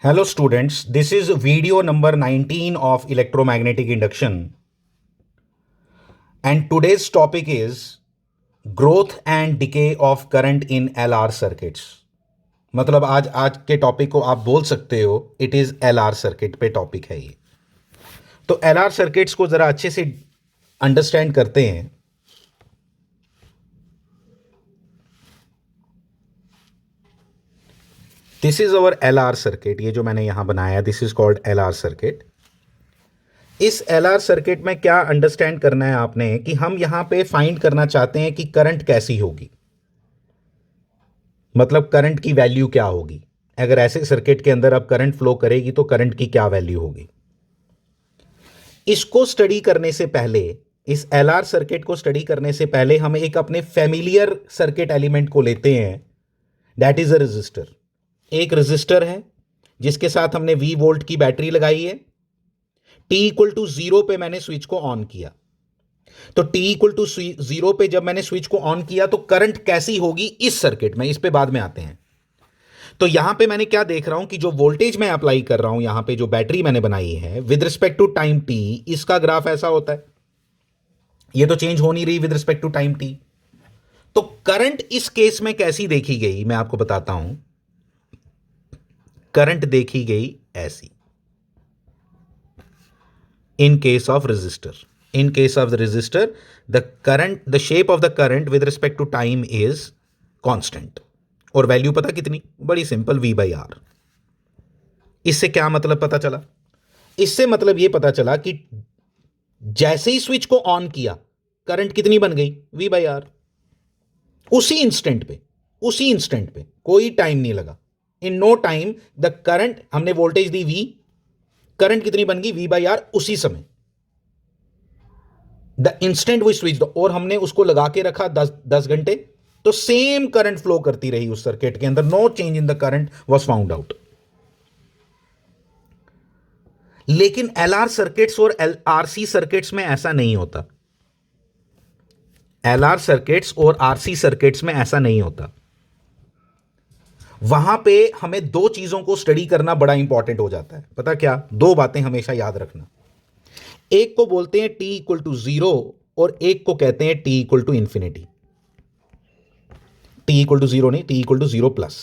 Hello students, this is video number 19 of electromagnetic induction and today's topic is growth and decay of current in LR circuits. मतलब आज के topic को आप बोल सकते हो इट इज LR सर्किट पे टॉपिक है ये। तो LR सर्किट्स को जरा अच्छे से अंडरस्टैंड करते हैं। This is our LR circuit, ये जो मैंने यहां बनाया this is called LR circuit. इस LR सर्किट में क्या अंडरस्टैंड करना है आपने कि हम यहां पे फाइंड करना चाहते हैं कि करंट कैसी होगी, मतलब करंट की वैल्यू क्या होगी। अगर ऐसे सर्किट के अंदर अब करंट फ्लो करेगी तो करंट की क्या वैल्यू होगी। इसको स्टडी करने से पहले, इस LR सर्किट को स्टडी करने से पहले हम एक अपने फैमिलियर सर्किट एलिमेंट को लेते हैं, दैट इज अ रजिस्टर। एक रजिस्टर है जिसके साथ हमने V वोल्ट की बैटरी लगाई है। T इक्वल टू 0 पे मैंने स्विच को ऑन किया, तो T इक्वल टू 0 पे जब मैंने स्विच को ऑन किया तो करंट कैसी होगी इस सर्किट में, इस पे बाद में आते हैं। तो यहां पे मैंने क्या देख रहा हूं कि जो वोल्टेज मैं अप्लाई कर रहा हूं यहां पे, जो बैटरी मैंने बनाई है with respect to time T, इसका ग्राफ ऐसा होता है। ये तो चेंज हो नहीं रही with respect to time T। तो करंट इस केस में कैसी देखी गई मैं आपको बताता हूं। करंट देखी गई ऐसी in case of resistor. In case of the resistor, the shape of the current with respect to time is constant. और वैल्यू पता कितनी, बड़ी सिंपल, V by R। इससे क्या मतलब पता चला, इससे मतलब ये पता चला कि जैसे ही स्विच को ऑन किया करंट कितनी बन गई, V by R। उसी इंस्टेंट पे कोई टाइम नहीं लगा, in no time the current, हमने वोल्टेज दी V, करंट कितनी बन गई, V by R उसी समय, द इंस्टेंट वी स्विच, और हमने उसको लगा के रखा 10 घंटे, तो सेम करंट फ्लो करती रही उस सर्किट के अंदर, no change in the current was found out. लेकिन LR सर्किट्स और RC सर्किट्स में ऐसा नहीं होता। LR सर्किट्स और RC सर्किट्स में ऐसा नहीं होता। वहां पे हमें दो चीजों को स्टडी करना बड़ा इंपॉर्टेंट हो जाता है। पता क्या, दो बातें हमेशा याद रखना। एक को बोलते हैं T इक्वल टू 0 और एक को कहते हैं T equal to infinity. T equal to 0 नहीं, T equal to 0 plus.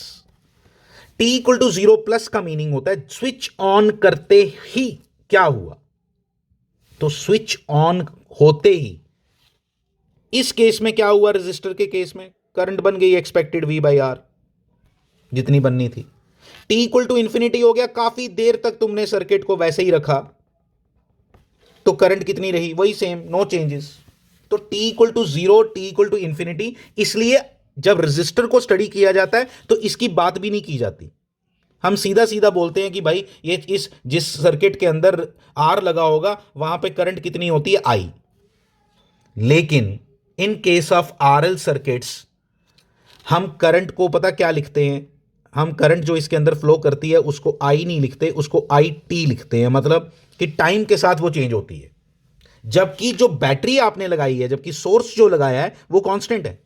T equal to 0 plus का मीनिंग होता है स्विच ऑन करते ही क्या हुआ, तो स्विच ऑन होते ही इस केस में क्या हुआ, रजिस्टर के केस में करंट बन गई एक्सपेक्टेड V बाई R, जितनी बननी थी। T इक्वल टू इंफिनिटी हो गया, काफी देर तक तुमने सर्किट को वैसे ही रखा तो करंट कितनी रही, वही सेम, नो चेंजेस। तो T equal to 0, T equal to infinity. इसलिए जब रजिस्टर को स्टडी किया जाता है तो इसकी बात भी नहीं की जाती, हम सीधा सीधा बोलते हैं कि भाई ये इस जिस सर्किट के अंदर R लगा होगा वहां पे करंट कितनी होती है, I। लेकिन in case of RL circuits हम करंट को पता क्या लिखते हैं, हम करंट जो इसके अंदर फ्लो करती है उसको I नहीं लिखते, उसको IT लिखते हैं, मतलब कि टाइम के साथ वो चेंज होती है। जबकि जो बैटरी आपने लगाई है, जबकि सोर्स जो लगाया है वो कांस्टेंट है,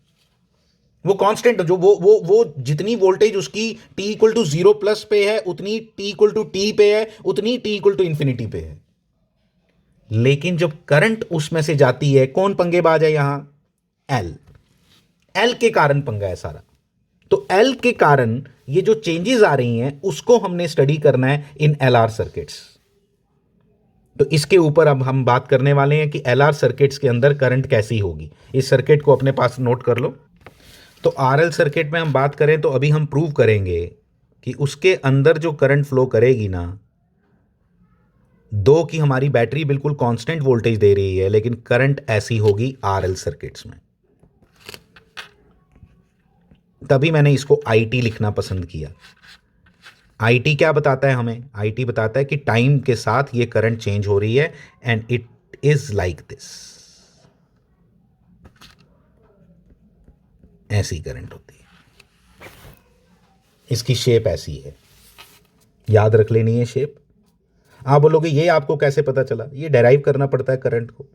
वो कांस्टेंट, जो वो जितनी वोल्टेज उसकी T इक्वल टू 0 प्लस पे है उतनी T इक्वल टू T पे है, उतनी T इक्वल टू इंफिनिटी पे है। लेकिन जब करंट उसमें से जाती है, कौन पंगेबाज है यहां, L के कारण पंगा है सारा। तो L के कारण ये जो चेंजेस आ रही हैं उसको हमने स्टडी करना है इन LR सर्किट्स। तो इसके ऊपर अब हम बात करने वाले हैं कि LR सर्किट्स के अंदर करंट कैसी होगी। इस सर्किट को अपने पास नोट कर लो। तो RL सर्किट में हम बात करें तो अभी हम प्रूव करेंगे कि उसके अंदर जो करंट फ्लो करेगी ना, दो की हमारी बैटरी बिल्कुल कांस्टेंट वोल्टेज दे रही है लेकिन करंट ऐसी होगी RL सर्किट्स में। तभी मैंने इसको IT लिखना पसंद किया। IT क्या बताता है हमें, IT बताता है कि टाइम के साथ ये करंट चेंज हो रही है and it is like this, ऐसी करंट होती है, इसकी शेप ऐसी है, याद रख लेनी है शेप। आप बोलोगे ये आपको कैसे पता चला, ये डेराइव करना पड़ता है करंट को,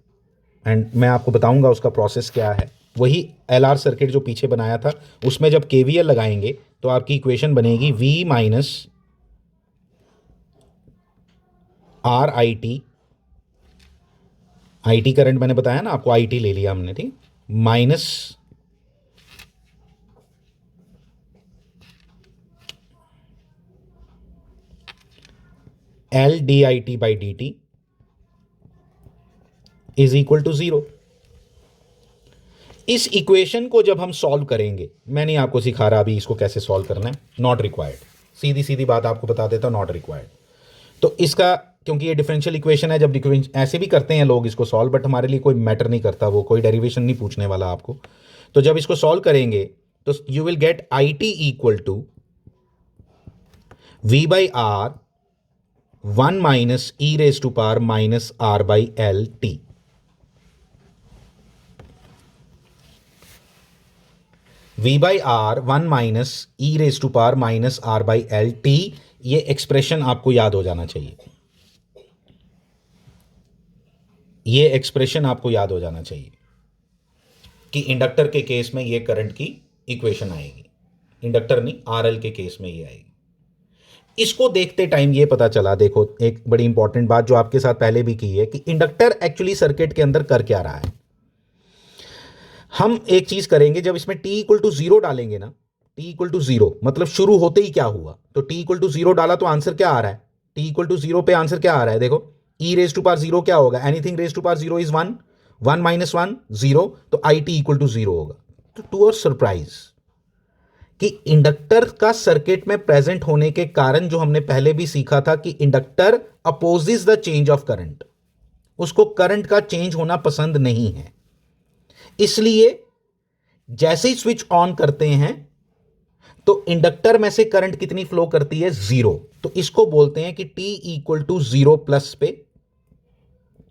एंड मैं आपको बताऊंगा उसका प्रोसेस क्या है। वही LR सर्किट जो पीछे बनाया था उसमें जब KVL लगाएंगे तो आपकी इक्वेशन बनेगी V minus are I T, I T current मैंने बताया ना आपको, आई टी ले लिया हमने, ठीक, minus L D I T by D T is equal to zero. इस इक्वेशन को जब हम सॉल्व करेंगे, मैं नहीं आपको सिखा रहा अभी इसको कैसे सॉल्व करना है, नॉट रिक्वायर्ड, सीधी सीधी बात आपको बता देता हूं, नॉट रिक्वायर्ड। तो इसका, क्योंकि ये डिफरेंशियल इक्वेशन है, जब ऐसे भी करते हैं लोग इसको सॉल्व, बट हमारे लिए कोई मैटर नहीं करता, वो कोई डेरिवेशन नहीं पूछने वाला आपको। तो जब इसको सॉल्व करेंगे तो you will get I T equal to V by R 1 minus e raise to power minus R by L T. V by R 1 minus e raise to power minus R by L T, ये expression आपको याद हो जाना चाहिए, ये expression आपको याद हो जाना चाहिए कि इंडक्टर के केस में ये करंट की इक्वेशन आएगी, इंडक्टर नहीं आरएल के केस में ये आएगी। इसको देखते टाइम ये पता चला, देखो एक बड़ी इंपॉर्टेंट बात जो आपके साथ पहले भी की है, कि इंडक्टर एक्चुअली सर्किट के अंदर कर क्या रहा है। हम एक चीज करेंगे, जब इसमें t इक्वल टू जीरो डालेंगे ना, t इक्वल टू जीरो मतलब शुरू होते ही क्या हुआ, तो t इक्वल टू जीरो डाला तो आंसर क्या आ रहा है, t इक्वल टू जीरो पे आंसर क्या आ रहा है, देखो e raise to power zero क्या होगा, anything raise to power zero is one, one minus one zero, तो I T equal to zero होगा। तो टू अवर सरप्राइज कि इंडक्टर का सर्किट में प्रेजेंट होने के कारण, जो हमने पहले भी सीखा था कि inductor opposes the change of current, उसको करंट का चेंज होना पसंद नहीं है, इसलिए जैसे ही स्विच ऑन करते हैं तो इंडक्टर में से करंट कितनी फ्लो करती है, जीरो। तो इसको बोलते हैं कि t equal to zero plus पे,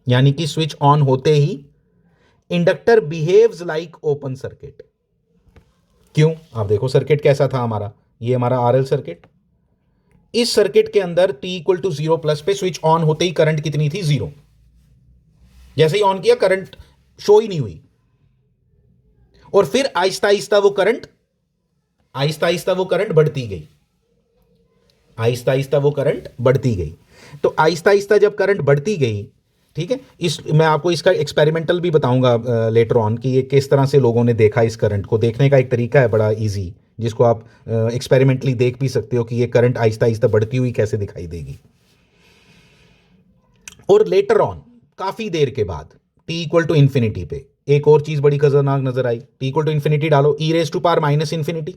यानी कि स्विच ऑन होते ही inductor behaves like open circuit. क्यों, आप देखो सर्किट कैसा था हमारा, ये हमारा आरएल सर्किट, इस सर्किट के अंदर t equal to zero plus पे स्विच ऑन होते ही करंट कितनी थी, जीरो। जैसे ही ऑन किया करंट शो ही नहीं हुई, और फिर आहिस्ता आहिस्ता वो करंट, आहिस्ता आहिस्ता वो करंट बढ़ती गई, आहिस्ता आहिस्ता वो करंट बढ़ती गई। तो आहिस्ता आहिस्ता जब करंट बढ़ती गई, ठीक है, इस मैं आपको इसका एक्सपेरिमेंटल भी बताऊंगा लेटर ऑन कि ये किस तरह से लोगों ने देखा, इस करंट को देखने का एक तरीका है बड़ा इजी, जिसको आप एक्सपेरिमेंटली देख भी सकते हो कि ये करंट आहिस्ता आहिस्ता बढ़ती हुई कैसे दिखाई देगी। और लेटर ऑन काफी देर के बाद t इक्वल टू इंफिनिटी पे एक और चीज बड़ी खतरनाक नजर आई, t इक्वल टू इंफिनिटी डालो, e raise to power minus infinity,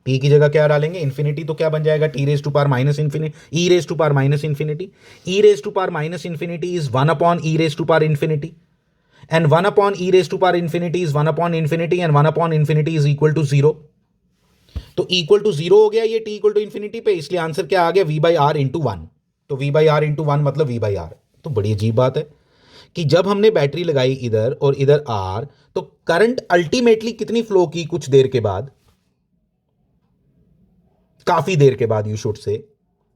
t की जगह क्या डालेंगे, इंफिनिटी, तो क्या बन जाएगा, t raise to power minus infinity, e raise to power minus infinity, e raise to power minus infinity is 1 upon e raise to power infinity, and 1 upon e raise to power infinity is 1 upon infinity, and 1 upon infinity is equal to zero. तो equal to zero हो गया ये t equal to infinity पे, इसलिए answer क्या आ गया, v by R into one. तो v by R into one मतलब v बाई आर। तो बड़ी अजीब बात है कि जब हमने बैटरी लगाई इधर और इधर आर, तो करंट अल्टीमेटली कितनी फ्लो की, कुछ देर के बाद, काफी देर के बाद, यू शुड से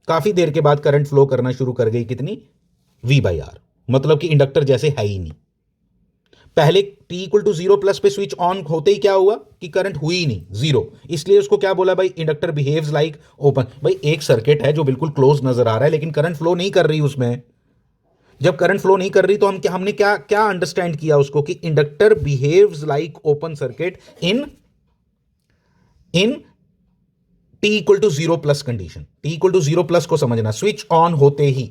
काफी देर के बाद करंट फ्लो करना शुरू कर गई, कितनी, v बाई आर। मतलब कि इंडक्टर जैसे है ही नहीं। पहले t equal to zero plus पे स्विच ऑन होते ही क्या हुआ कि करंट हुई ही नहीं, जीरो, इसलिए उसको क्या बोला भाई, इंडक्टर बिहेव्स लाइक ओपन। भाई एक सर्किट है जो बिल्कुल क्लोज नजर आ रहा है, लेकिन करंट फ्लो नहीं कर रही उसमें। जब करंट फ्लो नहीं कर रही तो हमने क्या क्या अंडरस्टैंड किया उसको, कि inductor behaves like open circuit in in t equal to zero plus condition. t equal to zero plus को समझना, स्विच ऑन होते ही,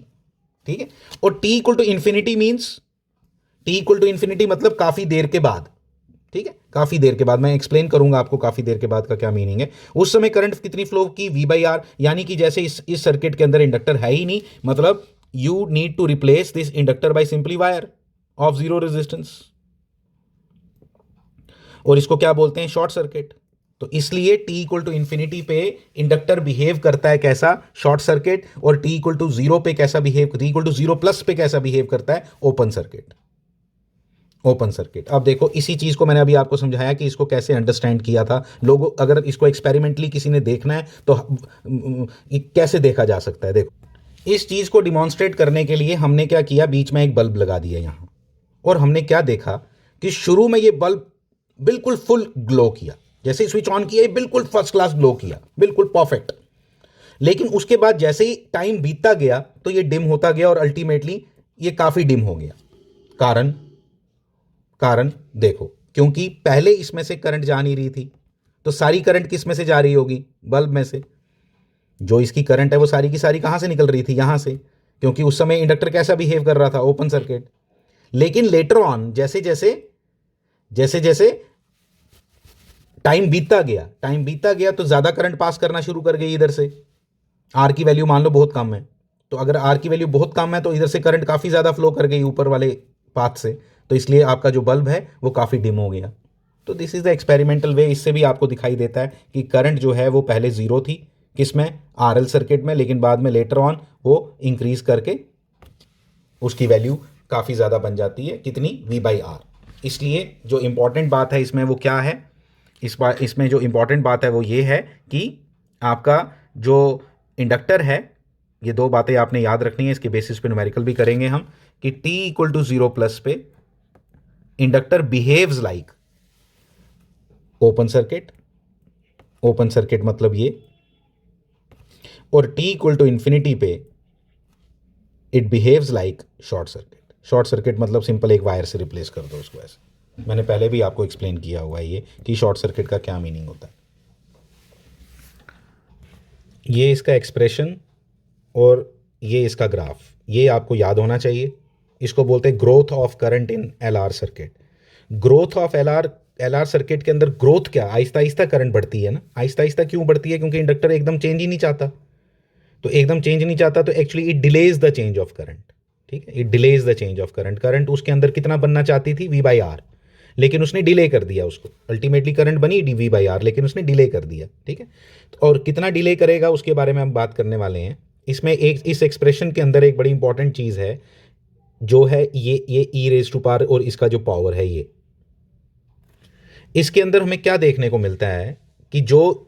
ठीक है। और t equal to infinity means, t equal to infinity मतलब काफी देर के बाद, ठीक है, काफी देर के बाद। मैं एक्सप्लेन करूंगा आपको काफी देर के बाद का क्या मीनिंग है। उस समय करंट कितनी फ्लो की, v बाई आर, यानी कि जैसे इस सर्किट के अंदर इंडक्टर है ही नहीं, मतलब you need to replace this inductor by simply wire of zero resistance, और इसको क्या बोलते हैं, शॉर्ट सर्किट। तो इसलिए t इक्वल टू इंफिनिटी पे इंडक्टर बिहेव करता है कैसा, शॉर्ट सर्किट, और t इक्वल टू जीरो पे कैसा behave, t equal to zero plus पे कैसा बिहेव करता है, ओपन सर्किट, ओपन सर्किट। अब देखो इसी चीज को मैंने अभी आपको समझाया कि इसको कैसे अंडरस्टैंड किया था लोगों, अगर इसको एक्सपेरिमेंटली किसी ने देखना है तो कैसे देखा जा सकता है। देखो इस चीज को डिमॉन्स्ट्रेट करने के लिए हमने क्या किया, बीच में एक बल्ब लगा दिया यहां, और हमने क्या देखा कि शुरू में ये बल्ब बिल्कुल फुल ग्लो किया, जैसे स्विच ऑन किया बिल्कुल फर्स्ट क्लास ग्लो किया, बिल्कुल परफेक्ट। लेकिन उसके बाद जैसे ही टाइम बीतता गया तो ये डिम होता गया और अल्टीमेटली ये काफी डिम हो गया। कारण कारण देखो, क्योंकि पहले इसमें से करंट जा नहीं रही थी, तो सारी करंट किस में से जा रही होगी? बल्ब में से। जो इसकी करंट है वो सारी की सारी कहां से निकल रही थी? यहां से, क्योंकि उस समय इंडक्टर कैसा बिहेव कर रहा था? Open circuit. लेकिन लेटर ऑन जैसे जैसे जैसे जैसे टाइम बीतता गया तो ज्यादा करंट पास करना शुरू कर गई इधर से। आर की वैल्यू मान लो बहुत कम है, तो अगर आर की वैल्यू बहुत कम है तो इधर से करंट काफी ज्यादा फ्लो कर गई ऊपर वाले पाथ से, तो इसलिए आपका जो बल्ब है वो काफी डिम हो गया। तो दिस इज द एक्सपेरिमेंटल वे। इससे भी आपको दिखाई देता है कि करंट जो है वो पहले जीरो थी, किसमें? आरएल सर्किट में, लेकिन बाद में लेटर ऑन वो इंक्रीज करके उसकी वैल्यू काफी ज्यादा बन जाती है। कितनी? V/R। इसलिए जो इंपॉर्टेंट बात है इसमें वो क्या है? इसमें जो इंपॉर्टेंट बात है वो ये है कि आपका जो इंडक्टर है, ये दो बातें आपने याद रखनी है, इसके बेसिस पे न्यूमेरिकल भी करेंगे हम, कि t इक्वल टू 0 प्लस पे inductor behaves like open circuit. Open circuit मतलब ये। और t इक्वल टू इंफिनिटी पे it behaves like short circuit. Short circuit मतलब सिंपल एक वायर से रिप्लेस कर दो उसको। ऐसे मैंने पहले भी आपको एक्सप्लेन किया हुआ है ये कि शॉर्ट सर्किट का क्या मीनिंग होता है। ये इसका एक्सप्रेशन और ये इसका ग्राफ, ये आपको याद होना चाहिए। इसको बोलते हैं growth of current in LR circuit. Growth of LR circuit के अंदर ग्रोथ क्या? आहिस्ता आहिस्ता करंट बढ़ती है ना। आहिस्ता आहिस्ता क्यों बढ़ती है? क्योंकि इंडक्टर एकदम चेंज ही नहीं चाहता। तो एकदम चेंज नहीं चाहता तो actually it delays the change of current. ठीक है, it delays the change of current. Current उसके अंदर कितना बनना चाहती थी? V/R, लेकिन उसने डिले कर दिया उसको। अल्टीमेटली करंट बनी V/R, लेकिन उसने डिले कर दिया। ठीक है, और कितना डिले करेगा उसके बारे में हम बात करने वाले हैं। इसमें एक इस एक्सप्रेशन के अंदर एक बड़ी इंपॉर्टेंट चीज है जो है ये ई रेज टू पावर और इसका जो पावर है ये, इसके अंदर हमें क्या देखने को मिलता है कि जो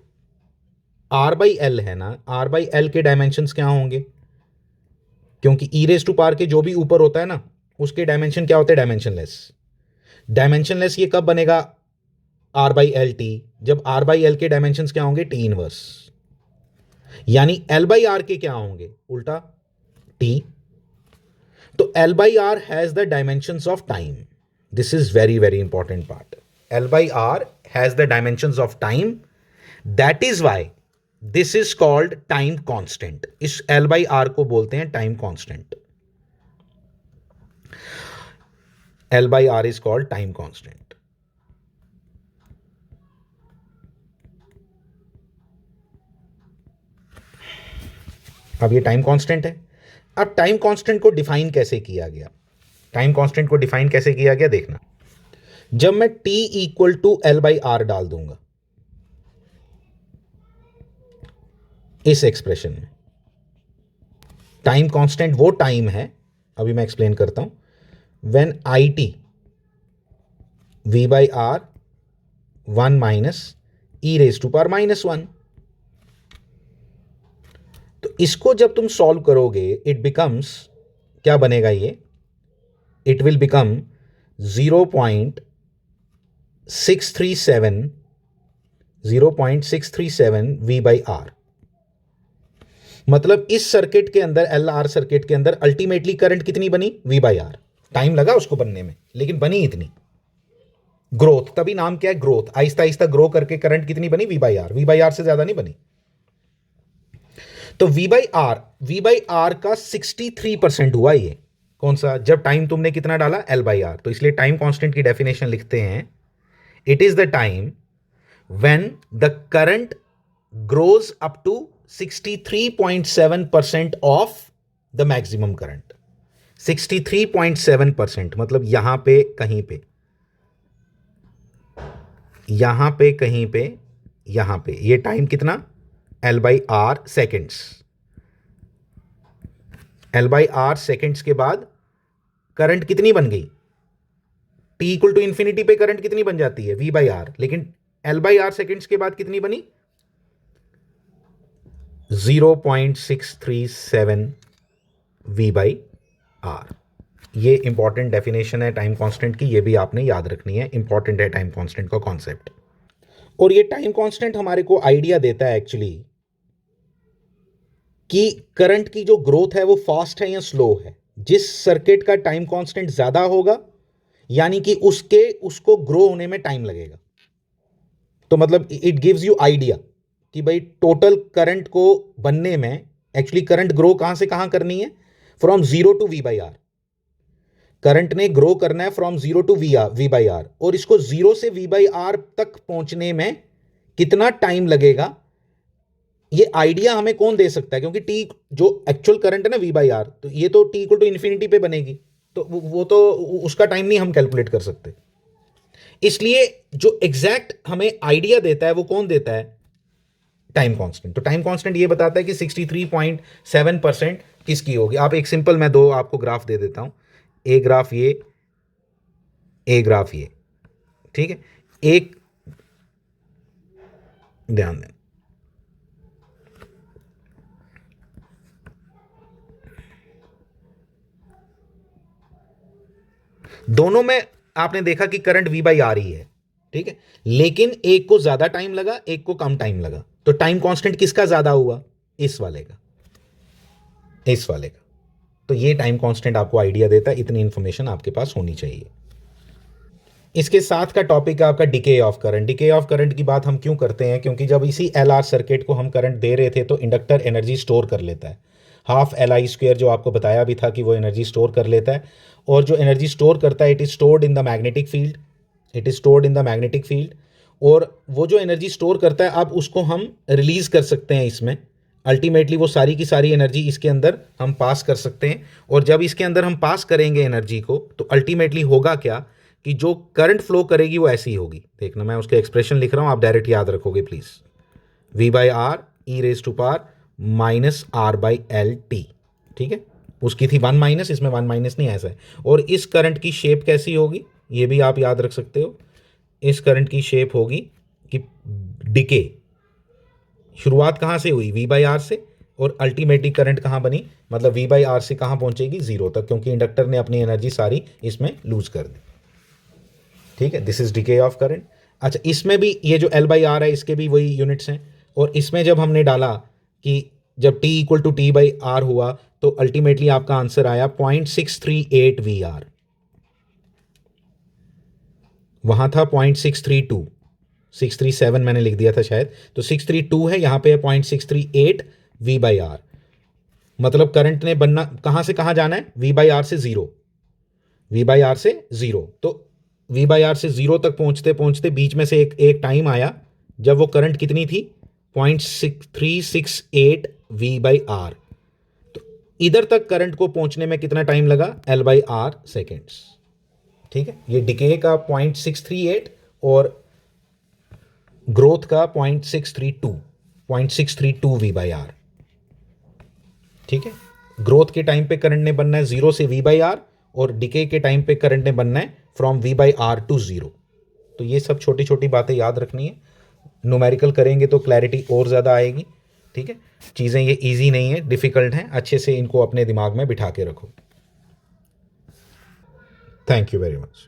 R/L है ना, R/L के डायमेंशंस क्या होंगे? क्योंकि ई रेज टू पावर के जो भी ऊपर होता है ना उसके डायमेंशन क्या होते हैं? डायमेंशनलेस। डायमेंशनलेस ये कब बनेगा? R/LT, जब R/L के डायमेंशंस क्या होंगे? T inverse. यानी L/R के क्या होंगे? उल्टा T। तो L/R has the dimensions of time. This is very very important part. L/R has the dimensions of time, that is why this is called time constant. इस L/R को बोलते हैं time constant. L/R is called time constant. अब ये time constant है। अब time constant को define कैसे किया गया? टाइम कांस्टेंट को डिफाइन कैसे किया गया देखना। जब मैं T इक्वल टू L/R डाल दूंगा इस एक्सप्रेशन में, टाइम कांस्टेंट वो टाइम है, अभी मैं एक्सप्लेन करता हूं, व्हेन IT V/R 1 माइनस e रेज टू पावर -1। तो इसको जब तुम सॉल्व करोगे इट बिकम्स, क्या बनेगा ये? It will become 0.637 V/R। मतलब इस सर्किट के अंदर, LR सर्किट के अंदर अल्टीमेटली करंट कितनी बनी? V/R। टाइम लगा उसको बनने में, लेकिन बनी इतनी। ग्रोथ, तभी नाम क्या है? ग्रोथ। आहिस्ता आहिस्ता ग्रो करके करंट कितनी बनी? V/R। V/R से ज्यादा नहीं बनी। तो V/R का 63% हुआ ये। कौन सा? जब टाइम तुमने कितना डाला? L/R। तो इसलिए टाइम कांस्टेंट की डेफिनेशन लिखते हैं, it is the time when the current grows up to 63.7% of the maximum current. 63.7% मतलब यहां पे कहीं पे, यहां पे कहीं पे, यहां पे। ये टाइम कितना? L/R seconds. L/R सेकेंड्स के बाद करंट कितनी बन गई? T इक्वल टू इंफिनिटी पे करंट कितनी बन जाती है? V/R। लेकिन L/R सेकेंड्स के बाद कितनी बनी? 0.637 V/R। ये इंपॉर्टेंट डेफिनेशन है टाइम कांस्टेंट की, ये भी आपने याद रखनी है। इंपॉर्टेंट है टाइम कांस्टेंट का कॉन्सेप्ट। और ये टाइम कांस्टेंट हमारे को आइडिया देता है एक्चुअली कि करंट की जो ग्रोथ है वो फास्ट है या स्लो है। जिस सर्किट का टाइम कांस्टेंट ज्यादा होगा यानी कि उसको ग्रो होने में टाइम लगेगा। तो मतलब इट गिव्स यू आइडिया कि भाई टोटल करंट को बनने में एक्चुअली करंट ग्रो कहां से कहां करनी है, from zero to V by R. Current ने ग्रो करना है from zero to V by R, और इसको जीरो से वी बाई आर तक पहुंचने में कितना टाइम लगेगा ये आइडिया हमें कौन दे सकता है, क्योंकि टी जो एक्चुअल करंट है ना वी बाई आर, तो ये तो टी इक्वल टू इन्फिनिटी पे बनेगी, तो वो तो उसका टाइम नहीं हम कैलकुलेट कर सकते। इसलिए जो एग्जैक्ट हमें आइडिया देता है वो कौन देता है, टाइम कांस्टेंट। तो टाइम कांस्टेंट ये बताता है कि 63.7% किसकी होगी। आप एक सिंपल मैं दो आपको ग्राफ दे देता हूं, ए ग्राफ ये, ए ग्राफ ये, ठीक है। एक ध्यान दें, दोनों में आपने देखा कि करंट वी बाई आर ही है, ठीक है, लेकिन एक को ज्यादा टाइम लगा, एक को कम टाइम लगा। तो टाइम कांस्टेंट किसका ज्यादा हुआ, इस वाले का, इस वाले का। तो ये टाइम कांस्टेंट आपको आइडिया देता है, इतनी इंफॉर्मेशन आपके पास होनी चाहिए। इसके साथ का टॉपिक है आपका decay of current. Decay of current की बात हम क्यों करते हैं, क्योंकि जब इसी एल आर सर्किट को हम करंट दे रहे थे तो इंडक्टर एनर्जी स्टोर कर लेता है, हाफ एल आई स्क्वेयर, जो आपको बताया भी था कि वो एनर्जी स्टोर कर लेता है। और जो एनर्जी स्टोर करता है it is stored in the magnetic field, it is stored in the magnetic field. और वो जो एनर्जी स्टोर करता है अब उसको हम रिलीज कर सकते हैं इसमें। अल्टीमेटली वो सारी की सारी एनर्जी इसके अंदर हम पास कर सकते हैं, और जब इसके अंदर हम पास करेंगे एनर्जी को तो अल्टीमेटली होगा क्या कि जो करंट फ्लो करेगी वो ऐसी होगी। देखना मैं उसके एक्सप्रेशन लिख रहा हूं, आप डायरेक्ट याद रखोगे please. V by R e raise to power minus R by L T, ठीक है। उसकी थी वन माइनस, इसमें वन माइनस नहीं, ऐसा है। और इस करंट की शेप कैसी होगी ये भी आप याद रख सकते हो। इस करंट की शेप होगी कि डिके शुरुआत कहां से हुई, वी बाई आर से, और अल्टीमेटली करंट कहां बनी, मतलब वी बाई आर से कहां पहुंचेगी, जीरो तक, क्योंकि इंडक्टर ने अपनी एनर्जी सारी इसमें लूज कर दी, ठीक है। This is decay of current. अच्छा, इसमें भी ये जो एल बाई आर है इसके भी वही यूनिट्स हैं, और इसमें जब हमने डाला कि जब T equal to T by R हुआ तो अल्टीमेटली आपका आंसर आया 0.638 वी आर। वहां था 0.632, 637 मैंने लिख दिया था शायद, तो 632 है, यहां पे है 0.638 वी बाई आर। मतलब करंट ने बनना कहां से कहां जाना है, वी बाई आर से जीरो, वी बाई आर से जीरो। तो वी बाई आर से जीरो तक पहुंचते पहुंचते बीच में से एक टाइम आया जब वो करंट कितनी थी, 0.368 वी बाई आर। तो इधर तक करंट को पहुंचने में कितना टाइम लगा, एल बाई आर सेकेंड्स, ठीक है। ये डिके का 0.638 और ग्रोथ का 0.632 वी बाई आर, ठीक है। ग्रोथ के टाइम पे करंट ने बनना है जीरो से वी बाई आर, और डिके के टाइम पे करंट ने बनना है from V by R to zero. तो ये सब छोटी छोटी बातें याद रखनी है, न्यूमेरिकल करेंगे तो क्लैरिटी और ज़्यादा आएगी, ठीक है। चीज़ें ये इजी नहीं है, डिफ़िकल्ट हैं, अच्छे से इनको अपने दिमाग में बिठा के रखो। Thank you very much.